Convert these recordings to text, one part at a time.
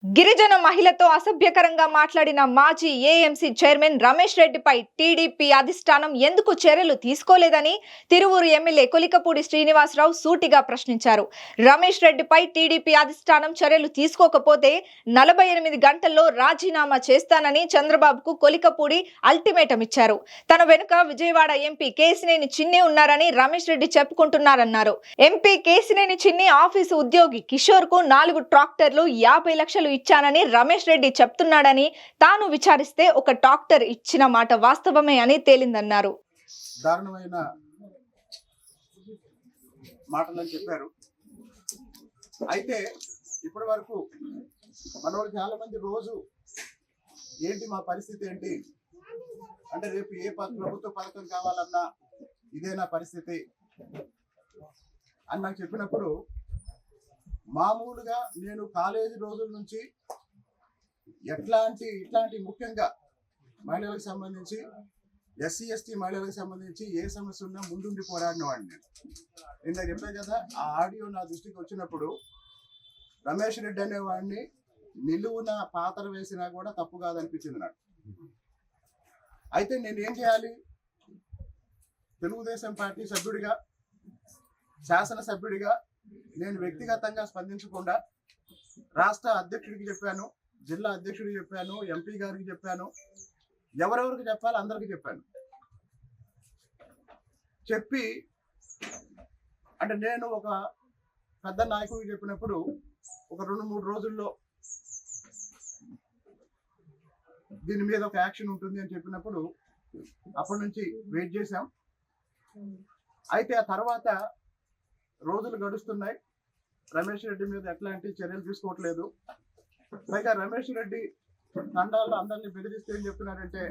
గిరిజన మహిళతో అసభ్యకరంగా మాట్లాడిన మాజీ ఏఎంసీ చైర్మన్ రమేష్ రెడ్డిపై టీడీపీ అధిష్టానం ఎందుకు చర్యలు తీసుకోలేదని తిరువూరు ఎమ్మెల్యే కొలికపూడి శ్రీనివాసరావు సూటిగా ప్రశ్నించారు. రమేష్ రెడ్డిపై టీడీపీ అధిష్టానం చర్యలు తీసుకోకపోతే 48 గంటల్లో రాజీనామా చేస్తానని చంద్రబాబుకు కొలికపూడి అల్టిమేటం ఇచ్చారు. తన వెనుక విజయవాడ ఎంపీ కేసినేని చిన్ని ఉన్నారని రమేష్ రెడ్డి చెప్పుకుంటున్నారన్నారు. ఎంపీ కేసినేని చిన్ని ఆఫీసు ఉద్యోగి కిషోర్ కు 4 ట్రాక్టర్లు 50 లక్షలు ఇచ్చానని రమేష్ రెడ్డి చెప్తున్నాడని, తాను విచారిస్తే ఒక ట్రాక్టర్ ఇచ్చిన మాట వాస్తవమే అని తేలిందన్నారు. దారుణమైన మాటలని చెప్పారు. అయితే ఇప్పటి వరకు మనోళ్ళు చాలా మంది రోజు ఏంటి మా పరిస్థితి ఏంటి అంటే రేపు ఏ ప్రభుత్వ పథకం కావాలన్నా ఇదే నా పరిస్థితి అని నాకు చెప్పినప్పుడు, మామూలుగా నేను కాలేజీ రోజుల నుంచి ఇట్లాంటి ముఖ్యంగా మహిళలకు సంబంధించి ఎస్సీ ఎస్టీ మహిళలకు సంబంధించి ఏ సమస్య ఉన్నా ముందుండి పోరాడిన వాడిని. నేను చెప్పాను కదా, ఆ ఆడియో నా దృష్టికి వచ్చినప్పుడు రమేష్ రెడ్డి అనేవాడిని నిలువున పాత్ర వేసినా కూడా తప్పు కాదనిపించింది నాకు. అయితే నేను ఏం చేయాలి? తెలుగుదేశం పార్టీ సభ్యుడిగా, శాసనసభ్యుడిగా నేను వ్యక్తిగతంగా స్పందించకుండా రాష్ట్ర అధ్యక్షుడికి చెప్పాను, జిల్లా అధ్యక్షుడికి చెప్పాను, ఎంపీ గారికి చెప్పాను, ఎవరెవరికి చెప్పాలి అందరికి చెప్పాను. చెప్పి అంటే నేను ఒక పెద్ద నాయకుడికి చెప్పినప్పుడు ఒక 2-3 రోజుల్లో దీని మీద ఒక యాక్షన్ ఉంటుంది అని చెప్పినప్పుడు అప్పటి నుంచి వెయిట్ చేశాం. అయితే ఆ తర్వాత రోజులు గడుస్తున్నాయి, రమేష్ రెడ్డి మీద ఎట్లాంటి చర్యలు తీసుకోవట్లేదు. పైగా రమేష్ రెడ్డి తండాల్లో అందరినీ బెదిరిస్తే ఏం చెప్తున్నారంటే,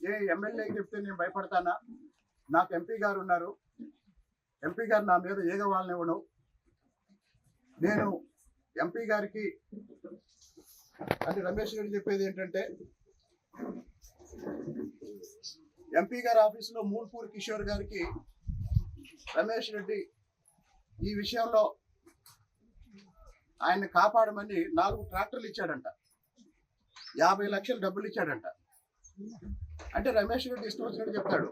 ఏ ఎమ్మెల్యేకి చెప్తే నేను భయపడతానా, నాకు ఎంపీ గారు ఉన్నారు, ఎంపీ గారు నా మీద ఏగవాళ్ళని ఇవ్వను, నేను ఎంపీ గారికి అంటే రమేష్ రెడ్డి చెప్పేది ఏంటంటే, ఎంపీ గారి ఆఫీసులో మూల్పూర్ కిషోర్ గారికి రమేష్ రెడ్డి ఈ విషయంలో ఆయన్ని కాపాడమని 4 ట్రాక్టర్లు ఇచ్చాడంట, 50 లక్షలు డబ్బులు ఇచ్చాడంట. అంటే రమేష్ రెడ్డి ఇష్టం వచ్చినట్టు చెప్తాడు,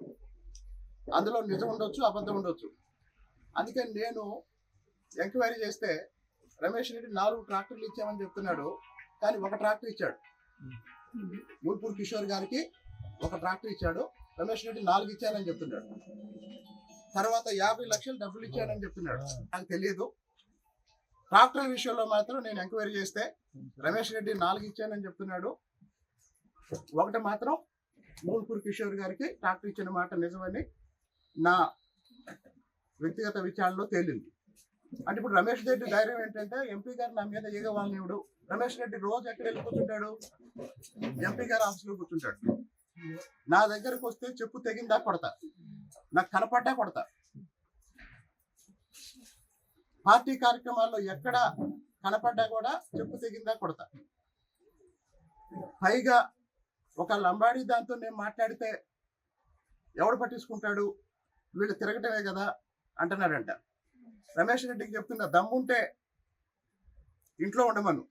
అందులో నిజం ఉండొచ్చు, అబద్ధం ఉండొచ్చు. అందుకని నేను ఎంక్వైరీ చేస్తే రమేష్ రెడ్డి 4 ట్రాక్టర్లు ఇచ్చామని చెప్తున్నాడు, కానీ 1 ట్రాక్టర్ ఇచ్చాడు. మూల్పూర్ కిషోర్ గారికి 1 ట్రాక్టర్ ఇచ్చాడు, రమేష్ రెడ్డి 4 ఇచ్చానని చెప్తున్నాడు. తర్వాత 50 లక్షలు డబ్బులు ఇచ్చానని చెప్తున్నాడు. నాకు తెలియదు. ట్రాక్టర్ విషయంలో మాత్రం నేను ఎంక్వైరీ చేస్తే రమేష్ రెడ్డి 4 ఇచ్చానని చెప్తున్నాడు, 1 మాత్రం మూల్పూర్ కిషోర్ గారికి ట్రాక్టర్ ఇచ్చిన మాట నిజమని నా వ్యక్తిగత విచారణలో తేలింది. అంటే ఇప్పుడు రమేష్ రెడ్డి ధైర్యం ఏంటంటే, ఎంపీ గారు నా మీద ఏగవాళ్ళనివుడు. రమేష్ రెడ్డి రోజు ఎక్కడ వెళ్ళి కూర్చుంటాడు? ఎంపీ గారు ఆఫీసులో కూర్చుంటాడు. నా దగ్గరకు వస్తే చెప్పు తెగిందా కొడతా, నాకు కనపడ్డా కొడతా. పార్టీ కార్యక్రమాల్లో ఎక్కడ కనపడ్డా కూడా చెప్పు తెగిందా కొడతా. పైగా ఒక లంబాడీ దాంతో నేను మాట్లాడితే ఎవడు పట్టించుకుంటాడు, వీళ్ళు తిరగటమే కదా అంటున్నాడంట. రమేష్ రెడ్డికి చెప్తున్నా, దమ్ముంటే ఇంట్లో ఉండమను.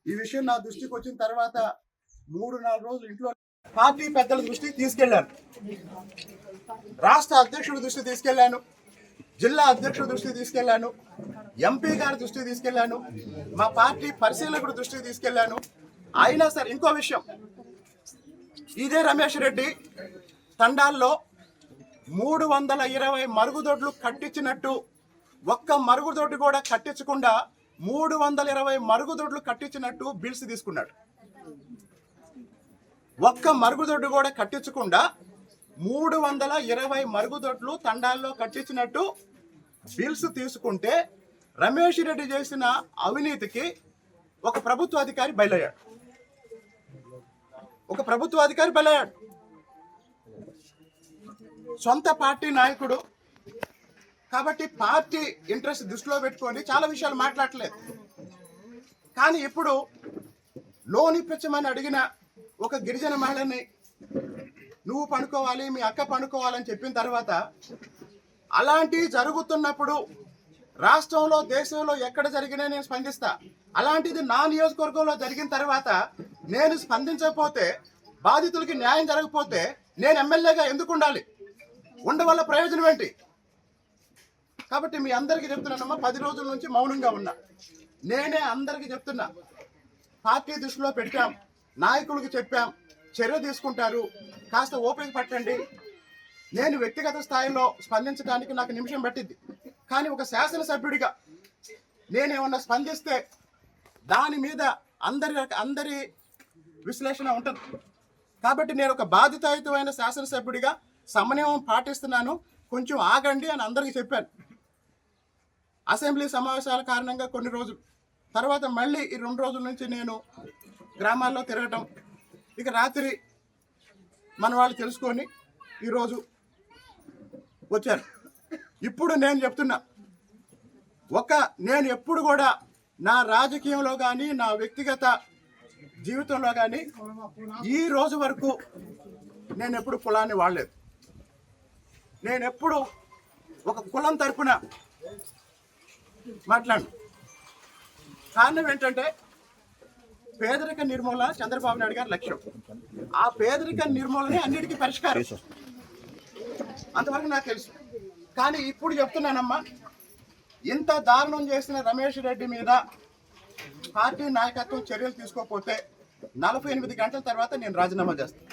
ఈ విషయం నా దృష్టికి వచ్చిన తర్వాత 3-4 రోజులు ఇంట్లో పార్టీ పెద్దల దృష్టికి తీసుకెళ్లాను, రాష్ట్ర అధ్యక్షుడి దృష్టికి తీసుకెళ్లాను, జిల్లా అధ్యక్షుడి దృష్టికి తీసుకెళ్లాను, ఎంపీ గారి దృష్టికి తీసుకెళ్లాను, మా పార్టీ పరిశీలకుడి దృష్టికి తీసుకెళ్లాను. అయినా సరే ఇంకో విషయం, ఇదే రమేష్ రెడ్డి తండాల్లో 320 మరుగుదొడ్లు కట్టించినట్టు, ఒక్క మరుగుదొడ్డు కూడా కట్టించకుండా 320 మరుగుదొడ్లు కట్టించినట్టు బిల్స్ తీసుకున్నాడు. ఒక్క మరుగుదొడ్డు కూడా కట్టించకుండా 320 మరుగుదొడ్లు తండాల్లో కట్టించినట్టు బిల్స్ తీసుకుంటే రమేష్ రెడ్డి చేసిన అవినీతికి ఒక ప్రభుత్వ అధికారి బయలయ్యాడు. సొంత పార్టీ నాయకుడు కాబట్టి పార్టీ ఇంట్రెస్ట్ దృష్టిలో పెట్టుకొని చాలా విషయాలు మాట్లాడలేదు. కానీ ఇప్పుడు లోన్ ఇప్పించమని అడిగిన ఒక గిరిజన మహిళని నువ్వు పడుకోవాలి, మీ అక్క పడుకోవాలని చెప్పిన తర్వాత అలాంటి జరుగుతున్నప్పుడు రాష్ట్రంలో దేశంలో ఎక్కడ జరిగినా నేను స్పందిస్తా. అలాంటిది నా నియోజకవర్గంలో జరిగిన తర్వాత నేను స్పందించకపోతే, బాధితులకి న్యాయం జరగకపోతే నేను ఎమ్మెల్యేగా ఎందుకు ఉండాలి? ఉండవల్ల ప్రయోజనం ఏంటి? కాబట్టి మీ అందరికీ చెప్తున్నానమ్మా, 10 రోజుల నుంచి మౌనంగా ఉన్నా. నేనే అందరికీ చెప్తున్నా, పార్టీ దృష్టిలో పెట్టాం, నాయకులకు చెప్పాం, చర్య తీసుకుంటారు, కాస్త ఓపిక పట్టండి. నేను వ్యక్తిగత స్థాయిలో స్పందించడానికి నాకు నిమిషం పట్టింది. కానీ ఒక శాసనసభ్యుడిగా నేనేమన్నా స్పందిస్తే దాని మీద అందరి విశ్లేషణ ఉంటుంది. కాబట్టి నేను ఒక బాధితాయుతమైన శాసనసభ్యుడిగా సమన్వయం పాటిస్తున్నాను, కొంచెం ఆగండి అని అందరికీ చెప్పాను. అసెంబ్లీ సమావేశాల కారణంగా కొన్ని రోజులు తర్వాత మళ్ళీ ఈ 2 రోజుల నుంచి నేను గ్రామాల్లో తిరగటం, ఇక రాత్రి మన వాళ్ళు తెలుసుకొని ఈరోజు వచ్చారు. ఇప్పుడు నేను చెప్తున్నా, నేను ఎప్పుడు కూడా నా రాజకీయంలో కానీ నా వ్యక్తిగత జీవితంలో కానీ ఈ రోజు వరకు నేను ఎప్పుడు కులాన్ని వాడలేదు. నేను ఎప్పుడు ఒక కులం తరపున మాట్లాడు. కారణం ఏంటంటే పేదరిక నిర్మూలన చంద్రబాబు నాయుడు గారి లక్ష్యం. ఆ పేదరిక నిర్మూలనే అన్నిటికీ పరిష్కారం, అంతవరకు నాకు తెలుసు. కానీ ఇప్పుడు చెప్తున్నానమ్మా, ఇంత దారుణం చేసిన రమేష్ రెడ్డి మీద పార్టీ నాయకత్వం చర్యలు తీసుకోకపోతే 48 గంటల తర్వాత నేను రాజీనామా చేస్తాను.